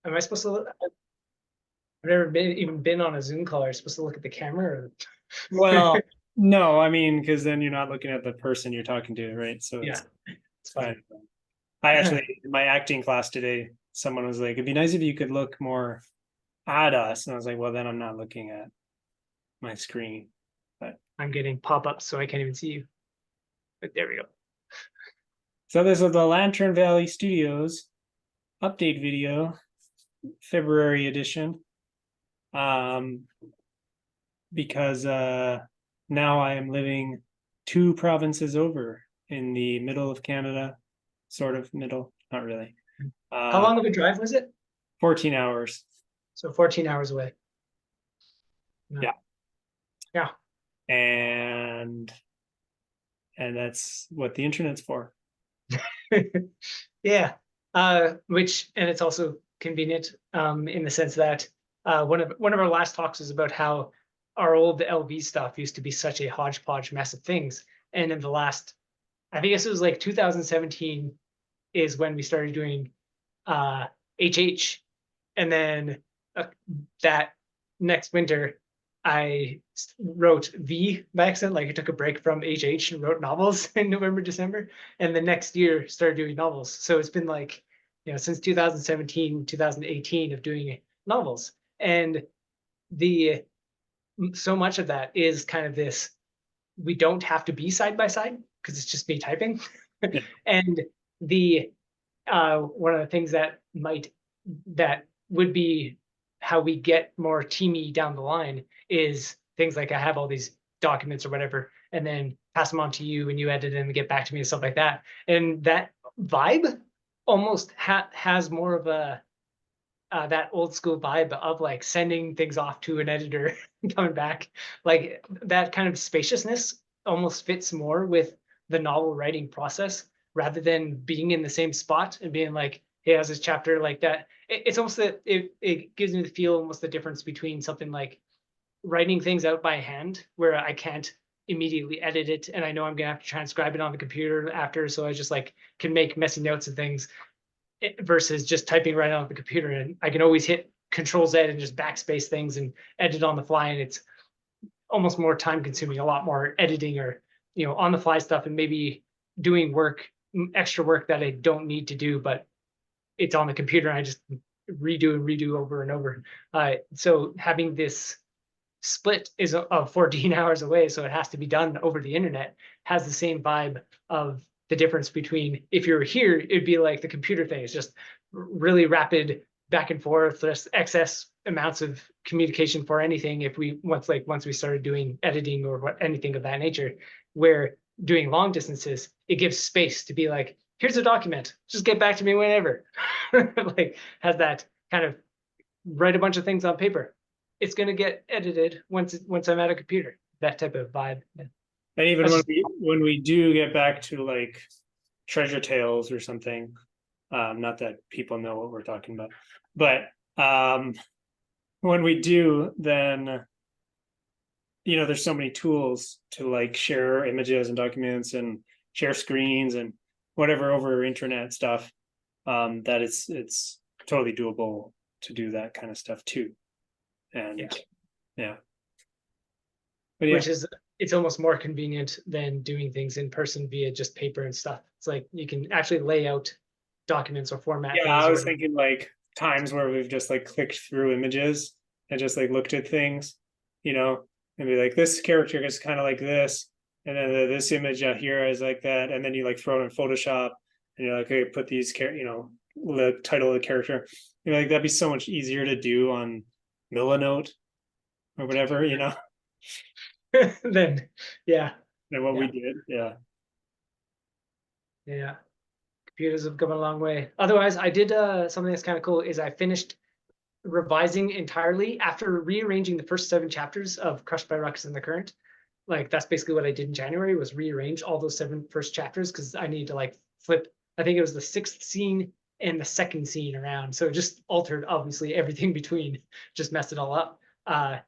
Am I supposed to look? I've never even been on a Zoom call. Are you supposed to look at the camera? Well, no, I mean, because then you're not looking at the person you're talking to, right? So Yeah, it's it's kind fine. of. I actually, in my acting class today, someone was like, "It'd be nice if you could look more at us," and I was like, "Well, then I'm not looking at my screen." But I'm getting pop-ups, so I can't even see you. But there we go. so this is the Lantern Valley Studios update video, February edition. Um, because now I am living 2 provinces over in the middle of Canada, sort of middle, not really. How Uh, long of a drive was it? 14 hours. So 14 hours away. No. Yeah. Yeah. And that's what the internet's for. Yeah. Which and it's also convenient in the sense that one of our last talks was about how our old LV stuff used to be such a hodgepodge mess of things. And in the last, I think it was like 2017 is when we started doing HH. And then uh, that next winter, I wrote V by accident. Like I took a break from HH and wrote novels in November, December. And the next year started doing novels. So it's been like, since 2017, 2018 of doing novels. And the so much of that is kind of this, we don't have to be side by side because it's just me typing. Yeah. And the one of the things that would be how we get more teamy down the line is things like I have all these documents or whatever, and then pass them on to you, and you edit them and get back to me and stuff like that. And that vibe almost has more of a that old school vibe of like sending things off to an editor and coming back. Like that kind of spaciousness almost fits more with the novel writing process rather than being in the same spot and being like, hey, how's this chapter like that? It's almost that it gives me the feel almost the difference between something like writing things out by hand where I can't immediately edit it and I know I'm gonna have to transcribe it on the computer after, so I just like can make messy notes and things versus just typing right on the computer. And I can always hit Control Z and just backspace things and edit on the fly. And it's almost more time consuming, a lot more editing or, on the fly stuff and maybe doing extra work that I don't need to do, but it's on the computer and I just redo and redo over and over. So having this split is of 14 hours away, so it has to be done over the internet, has the same vibe of the difference between if you're here, it'd be like the computer thing. It's just really rapid back and forth, there's excess amounts of communication for anything if we once we started doing editing or anything of that nature, where doing long distances, it gives space to be like, here's a document, just get back to me whenever. Like has that kind of write a bunch of things on paper, it's going to get edited once I'm at a computer. That type of vibe. Yeah. And even That's when just we do get back to like Treasure Tales or something, not that people know what we're talking about, but when we do, then there's so many tools to like share images and documents and share screens and whatever over internet stuff, that it's totally doable to do that kind of stuff too. yeah, And yeah, but yeah, which is it's almost more convenient than doing things in person via just paper and stuff. It's like you can actually lay out documents or format yeah, things I or was whatever. thinking like times where we've just like clicked through images and just like looked at things, you know, and be like, this character is kind of like this, and then this image out here is like that, and then you like throw it in Photoshop, and you're like, okay, put these, the title of the character. You're like, that'd be so much easier to do on Milanote or whatever, Then yeah, than what we yeah, did. Yeah. yeah. Computers have come a long way. Otherwise, I did something that's kind of cool. Is I finished revising entirely after rearranging the first 7 chapters of Crushed by Ruckus and the Current. Like that's basically what I did in January was rearrange all those 7 first chapters because I needed to like flip. I think it was the sixth scene and the second scene around. So it just altered obviously everything between, just messed it all up,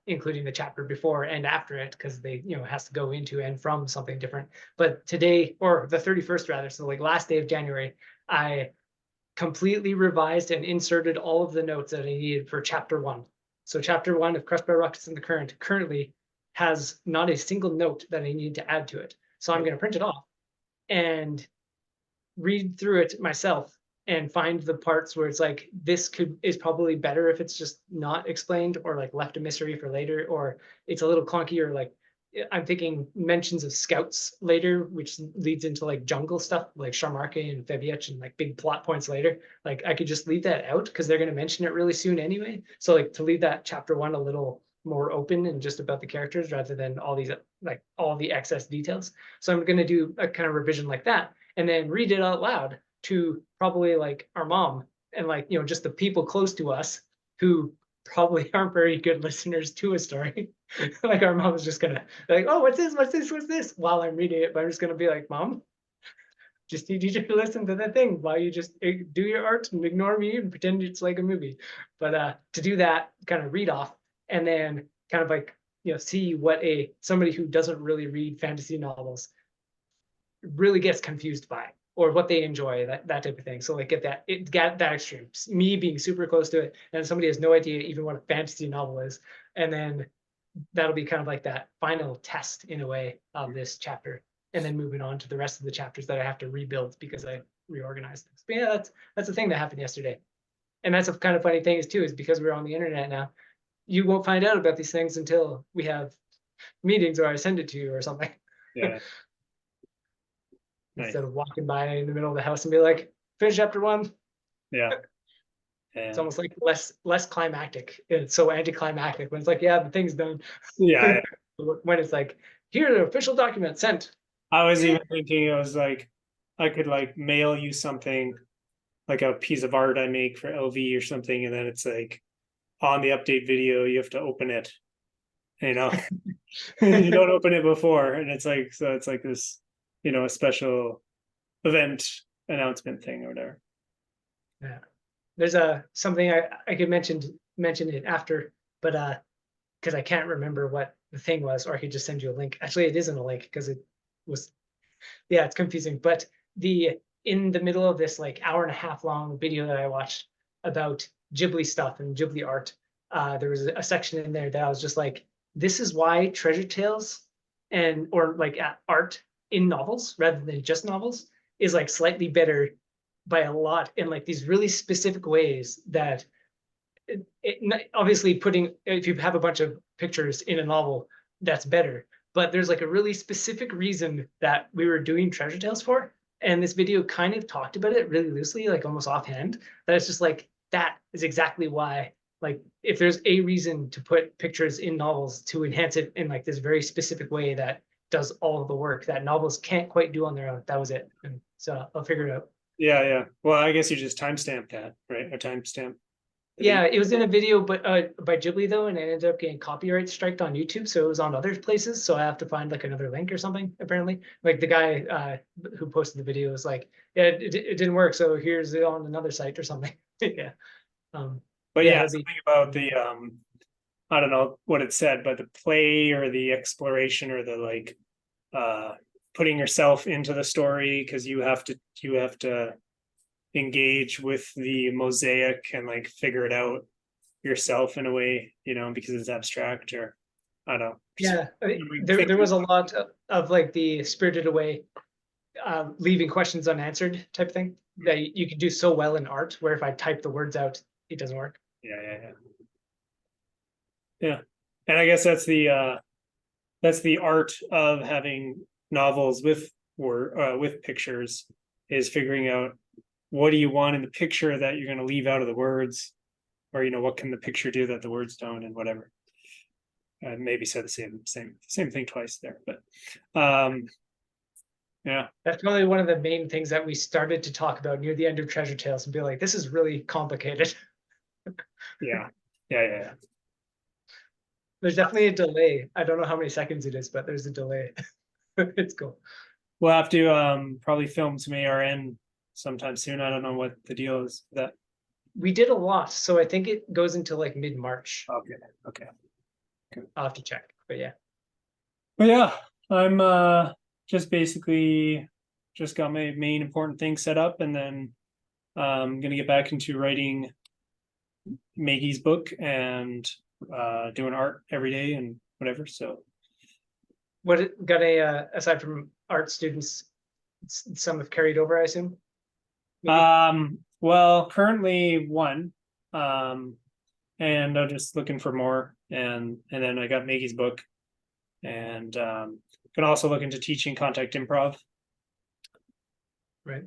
including the chapter before and after it because they has to go into and from something different. But today or the 31st rather, so like last day of January, I completely revised and inserted all of the notes that I needed for chapter 1. So chapter 1 of Crushed by Rockets in the Current currently has not a single note that I need to add to it. So I'm going to print it off and read through it myself and find the parts where it's like, this is probably better if it's just not explained, or like left a mystery for later, or it's a little clunky, or like I'm thinking mentions of scouts later, which leads into like jungle stuff like Sharmarke and Febiech and like big plot points later. Like I could just leave that out because they're going to mention it really soon anyway. So like to leave that chapter 1 a little more open and just about the characters rather than all these like all the excess details. So I'm going to do a kind of revision like that and then read it out loud to probably like our mom and like, you know, just the people close to us who probably aren't very good listeners to a story. Like our mom is just gonna be like, oh, what's this? What's this? What's this? While I'm reading it, but I'm just gonna be like, Mom, just need you to listen to the thing while you just do your art and ignore me and pretend it's like a movie. But to do that, kind of read off and then kind of like, you know, see what somebody who doesn't really read fantasy novels really gets confused by, or what they enjoy, that type of thing. So like get that extreme, me being super close to it and somebody has no idea even what a fantasy novel is, and then that'll be kind of like that final test in a way of this chapter, and then moving on to the rest of the chapters that I have to rebuild because I reorganized things. But yeah, that's the thing that happened yesterday. And that's a kind of funny thing is too, is because we're on the internet now, you won't find out about these things until we have meetings or I send it to you or something. Yeah. Nice. Instead of walking by in the middle of the house and be like, finish chapter 1. Yeah. It's almost like less climactic. It's so anticlimactic when it's like, yeah, the thing's done. Yeah. When it's like, here, the official document sent. I was even thinking it was like I could like mail you something, like a piece of art I make for LV or something, and then it's like on the update video you have to open it, you know. You don't open it before, and it's like, so it's like this, you know, a special event announcement thing or whatever. Yeah. There's something I could mention it after, but because I can't remember what the thing was, or I could just send you a link. Actually, it isn't a link because it was, yeah, it's confusing. But in the middle of this like hour and a half long video that I watched about Ghibli stuff and Ghibli art, there was a section in there that I was just like, this is why treasure tales and or like art in novels rather than just novels is like slightly better by a lot in like these really specific ways that obviously putting, if you have a bunch of pictures in a novel, that's better, but there's like a really specific reason that we were doing treasure tales for, and this video kind of talked about it really loosely, like almost offhand, that it's just like that is exactly why, like if there's a reason to put pictures in novels to enhance it in like this very specific way that does all of the work that novels can't quite do on their own, that was it. And so I'll figure it out. Yeah. Well, I guess you just timestamp that, right? A timestamp. Yeah, it was in a video, but by Ghibli though, and it ended up getting copyright striked on YouTube, so it was on other places. So I have to find like another link or something. Apparently, like the guy who posted the video was like, "Yeah, it didn't work, so here's it on another site or something." Yeah, But yeah, yeah, that'd be something about the I don't know what it said, but the play or the exploration or the like putting yourself into the story, because you have to engage with the mosaic and like figure it out yourself in a way, you know, because it's abstract, or I don't know. yeah. There was a lot of like the Spirited Away, leaving questions unanswered type thing that you could do so well in art, where if I type the words out, it doesn't work. Yeah. And I guess that's the art of having novels with with pictures, is figuring out what do you want in the picture that you're going to leave out of the words, or, you know, what can the picture do that the words don't, and whatever. I maybe said the same thing twice there, but yeah, That's probably one of the main things that we started to talk about near the end of Treasure Tales and be like, this is really complicated. yeah. There's definitely a delay. I don't know how many seconds it is, but there's a delay. It's cool. We'll have to probably film some ARN sometime soon. I don't know what the deal is with that. We did a lot, so I think it goes into like mid-March. Okay. I'll have to check, but yeah. But yeah, I'm just basically just got my main important things set up, and then I'm gonna get back into writing Maggie's book and doing art every day and whatever. So What got aside from art students, some have carried over, I assume. Maybe. well, currently one. Um and I'm just looking for more. And then I got Maggie's book and can also look into teaching contact improv. Right.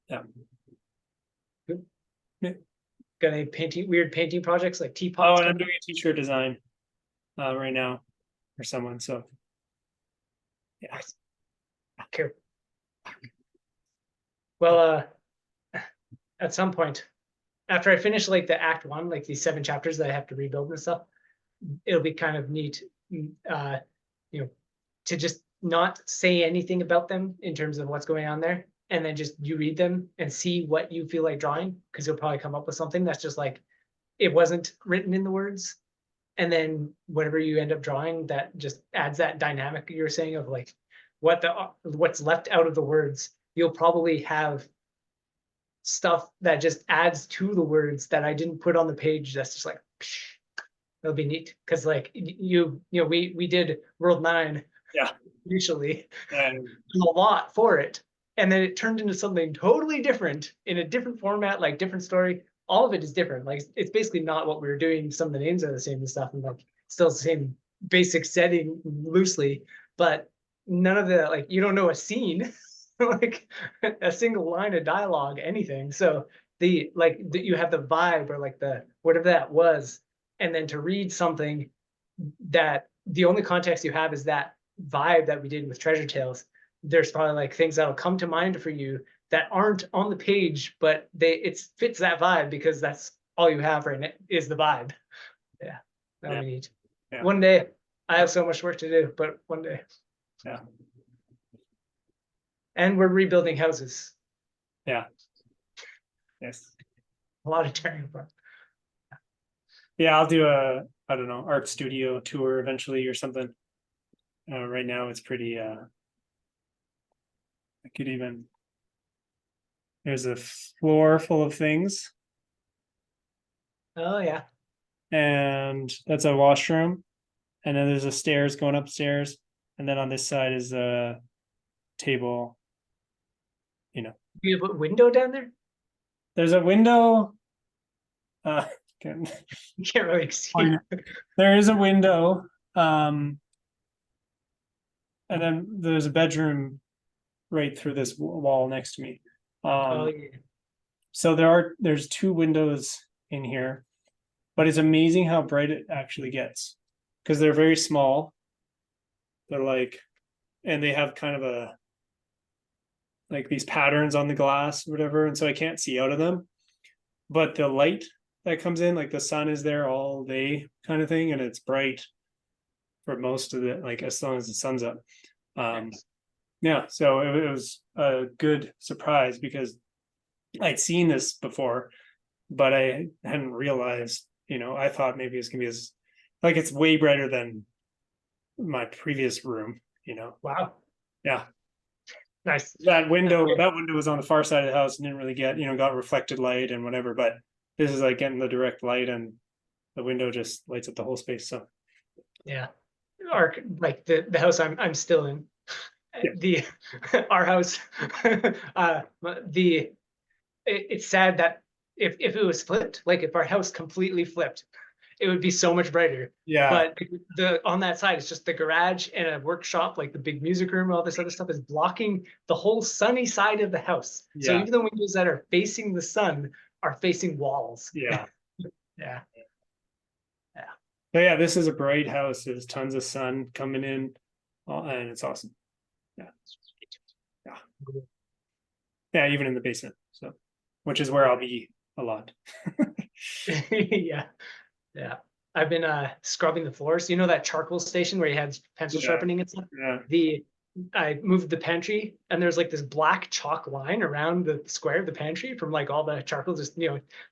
Yeah. Good. Yeah. Got any weird painting projects like Oh, teapots and I'm coming? doing a t-shirt design right now for someone. So yeah. Nice. Cool. Well, at some point, after I finish like the act one, like these 7 chapters that I have to rebuild and stuff, it'll be kind of neat, uh, you know, to just not say anything about them in terms of what's going on there, and then just you read them and see what you feel like drawing, because you'll probably come up with something that's just like it wasn't written in the words, and then whatever you end up drawing that just adds that dynamic you were saying of like what's left out of the words. You'll probably have stuff that just adds to the words that I didn't put on the page. That's just like that'll be neat, because like we did World 9 Yeah. initially, And a lot for it, and then it turned into something totally different in a different format, like different story. All of it is different. Like it's basically not what we were doing. Some of the names are the same and stuff, and like still the same basic setting loosely, but none of the like you don't know a scene, like a single line of dialogue, anything. So you have the vibe or like the whatever that was, and then to read something that the only context you have is that vibe that we did with Treasure Tales. There's probably like things that'll come to mind for you that aren't on the page, but it fits that vibe because that's all you have right now is the vibe. Yeah, that'll yeah, be neat. yeah, One day, I have so much work to do, but one day. yeah, And we're rebuilding houses. yeah. Yes. A lot of tearing apart. Yeah, I'll do a, I don't know, art studio tour eventually or something. Right now it's pretty I could even there's a floor full of things, Oh yeah. and that's a washroom, and then there's a stairs going upstairs, and then on this side is a table, you know. You have a window down there? There's a window. Uh can You can't really see. point it. There is a window. And then there's a bedroom right through this wall next to me. Oh Um, yeah. so there's 2 windows in here, but it's amazing how bright it actually gets because they're very small. They're like, and they have kind of a like these patterns on the glass, or whatever, and so I can't see out of them. But the light that comes in, like the sun is there all day, kind of thing, and it's bright for most of the like as long as the sun's up. Nice. Yeah, so it was a good surprise because I'd seen this before, but I hadn't realized, I thought maybe it's gonna be as like it's way brighter than my previous room. Wow. Yeah. Nice. That window was on the far side of the house and didn't really get, got reflected light and whatever, but this is like getting the direct light and the window just lights up the whole space. So Yeah. Or like the house I'm still in. yeah. The our house it's sad that if it was flipped, like if our house completely flipped, it would be so much brighter. Yeah. But the on that side, it's just the garage and a workshop, like the big music room, all this other stuff is blocking the whole sunny side of the house. So Yeah. even the windows that are facing the sun are facing walls. Yeah. Yeah. Yeah. But yeah, this is a bright house. There's tons of sun coming in, and it's awesome. Yeah. Yeah. Yeah, even in the basement. So, which is where I'll be a lot. Yeah. Yeah. I've been scrubbing the floors. You know that charcoal station where you had pencil Yeah. sharpening and stuff? Yeah. I moved the pantry and there's like this black chalk line around the square of the pantry from like all the charcoal. Just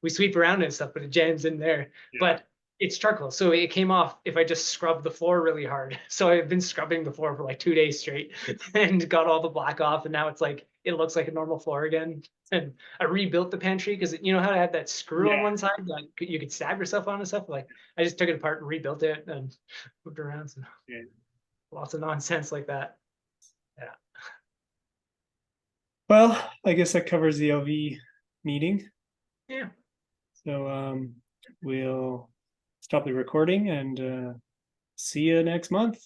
we sweep around and stuff, but it jams in there. Yeah. But it's charcoal, so it came off if I just scrubbed the floor really hard. So I've been scrubbing the floor for like 2 days straight and got all the black off, and now it's like it looks like a normal floor again. And I rebuilt the pantry because you know how to have that screw on Yeah. one side, like you could stab yourself on and stuff. Like I just took it apart and rebuilt it and moved around. So Yeah. lots of nonsense like that. Yeah. Well, I guess that covers the LV meeting. Yeah. So we'll stop the recording and see you next month.